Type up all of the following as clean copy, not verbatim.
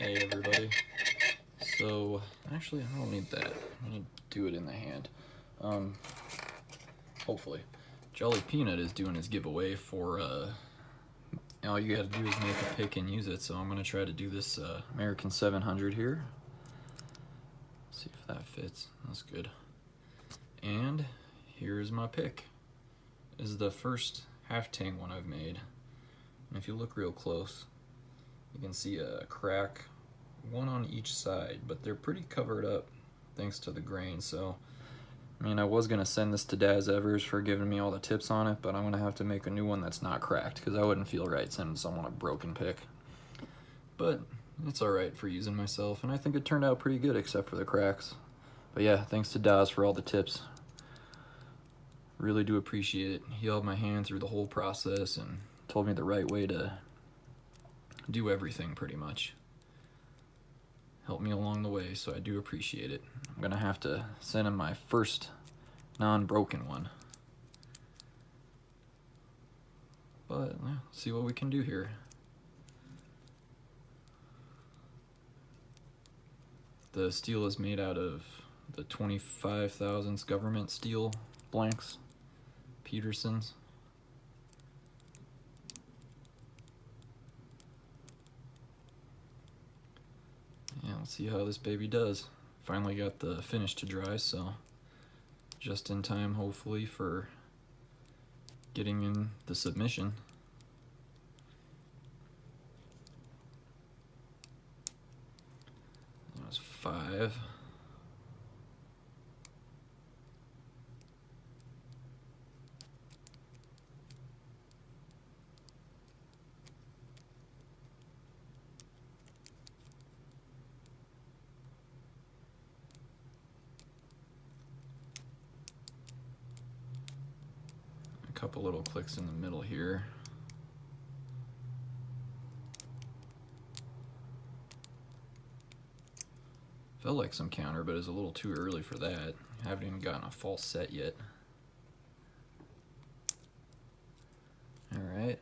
Hey everybody. So, actually I don't need that. I'm gonna do it in the hand. Um, Hopefully. Jolly Peanut is doing his giveaway for, all you gotta do is make a pick and use it, so I'm gonna try to do this American 700 here. See if that fits. That's good. And here's my pick. This is the first half-tang one I've made. And if you look real close, you can see a crack, one on each side, but they're pretty covered up thanks to the grain. So, I mean, I was gonna send this to Daz Evers for giving me all the tips on it, but I'm gonna have to make a new one that's not cracked because I wouldn't feel right sending someone a broken pick. But it's all right for using myself, and I think it turned out pretty good except for the cracks. But yeah, thanks to Daz for all the tips. Really do appreciate it. He held my hand through the whole process and told me the right way to do everything pretty much. Helped me along the way, so I do appreciate it. I'm gonna have to send him my first non-broken one. But yeah, see what we can do here. The steel is made out of the 25 thousandths government steel blanks, Peterson's. Yeah, let's see how this baby does. Finally got the finish to dry, so just in time hopefully for getting in the submission. That was 5. A couple little clicks in the middle here. Felt like some counter, but it's a little too early for that. I haven't even gotten a false set yet. Alright,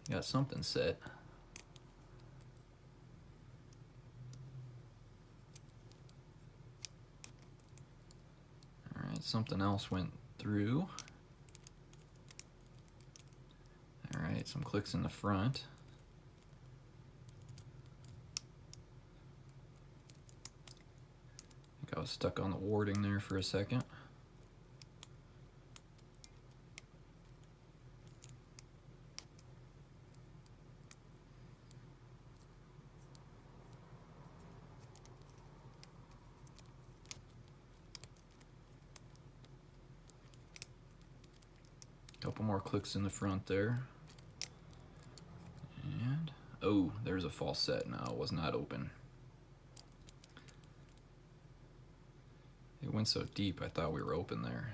got something set. Alright, something else went through. Alright, some clicks in the front. I think I was stuck on the warding there for a second. Couple more clicks in the front there. And, oh, there's a false set now. It was not open. It went so deep, I thought we were open there.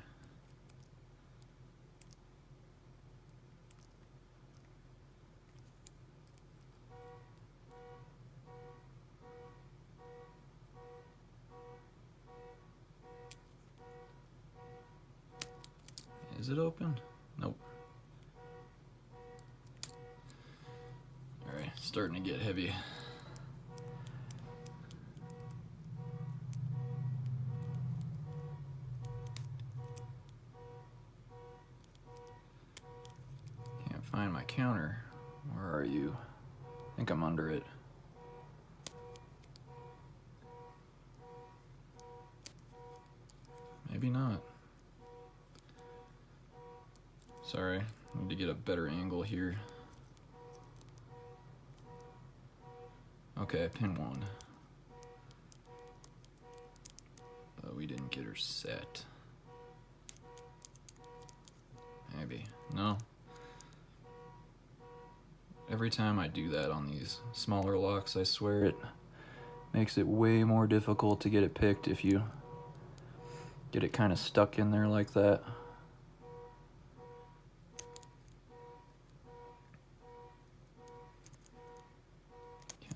Is it open? Nope. Alright, starting to get heavy. Can't find my counter. Where are you? I think I'm under it. Maybe not. Sorry, I need to get a better angle here. Okay, pin 1. But we didn't get her set. Maybe. No. Every time I do that on these smaller locks, I swear it makes it way more difficult to get it picked if you get it kind of stuck in there like that.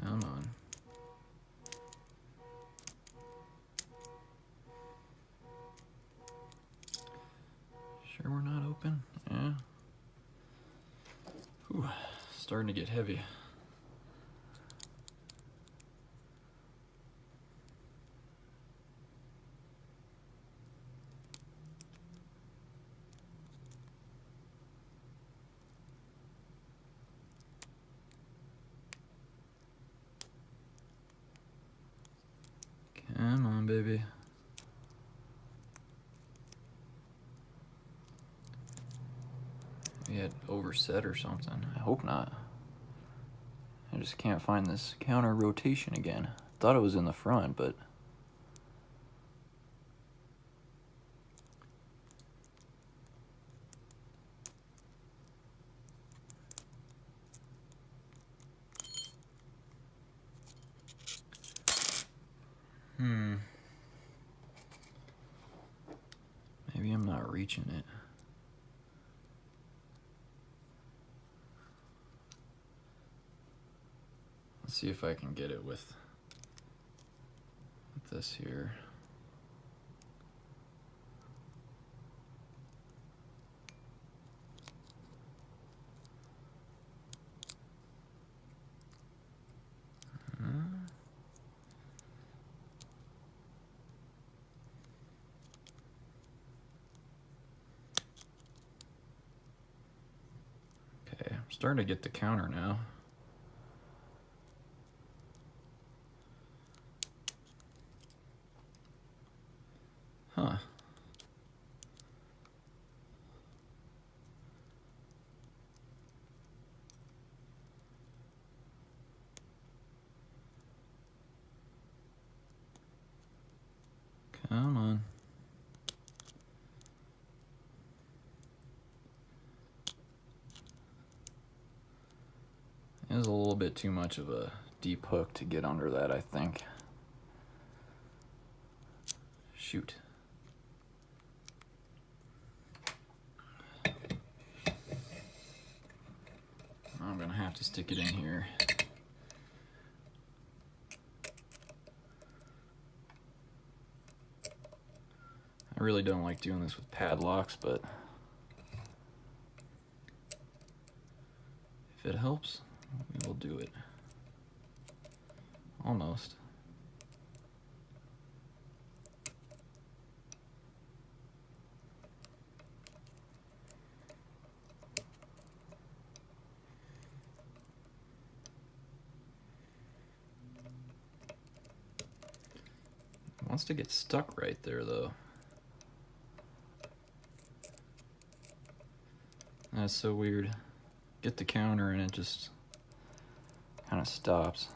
Come on. Sure we're not open? Yeah. Whew. Starting to get heavy. on, baby. Maybe it overset or something. I hope not. I just can't find this counter rotation again. Thought it was in the front, but... Maybe I'm not reaching it. Let's see if I can get it with this here. Okay, I'm starting to get the counter now. Huh. Come on. It was a little bit too much of a deep hook to get under that, I think. Shoot. I'm gonna have to stick it in here. I really don't like doing this with padlocks, but if it helps, we will do it. Almost. It wants to get stuck right there, though. That's so weird. Get the counter and it just kind of stops.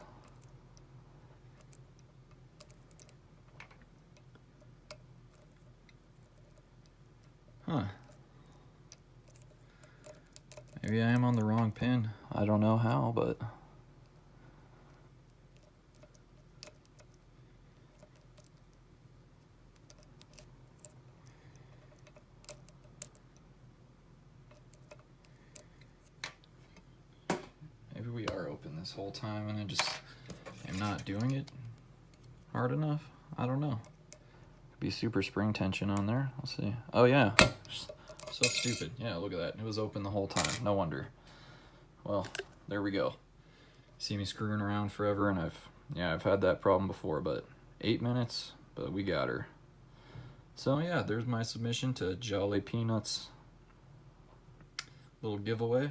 Huh. Maybe I am on the wrong pin. I don't know how, but... maybe we are open this whole time and I just am not doing it hard enough. I don't know. Could be super spring tension on there. Let's see. Oh yeah. So stupid. Yeah, look at that. It was open the whole time. No wonder. Well, there we go. See me screwing around forever, and I've had that problem before, but 8 minutes, but we got her. So yeah, there's my submission to Jolly Peanuts little giveaway.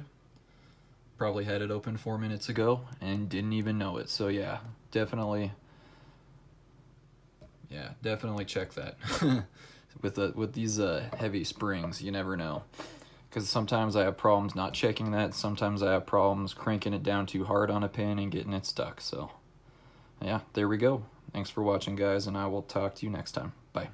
Probably had it open 4 minutes ago and didn't even know it. So yeah, definitely check that. with these heavy springs, you never know. Because sometimes I have problems not checking that. Sometimes I have problems cranking it down too hard on a pin and getting it stuck. So yeah, there we go. Thanks for watching, guys, and I will talk to you next time. Bye.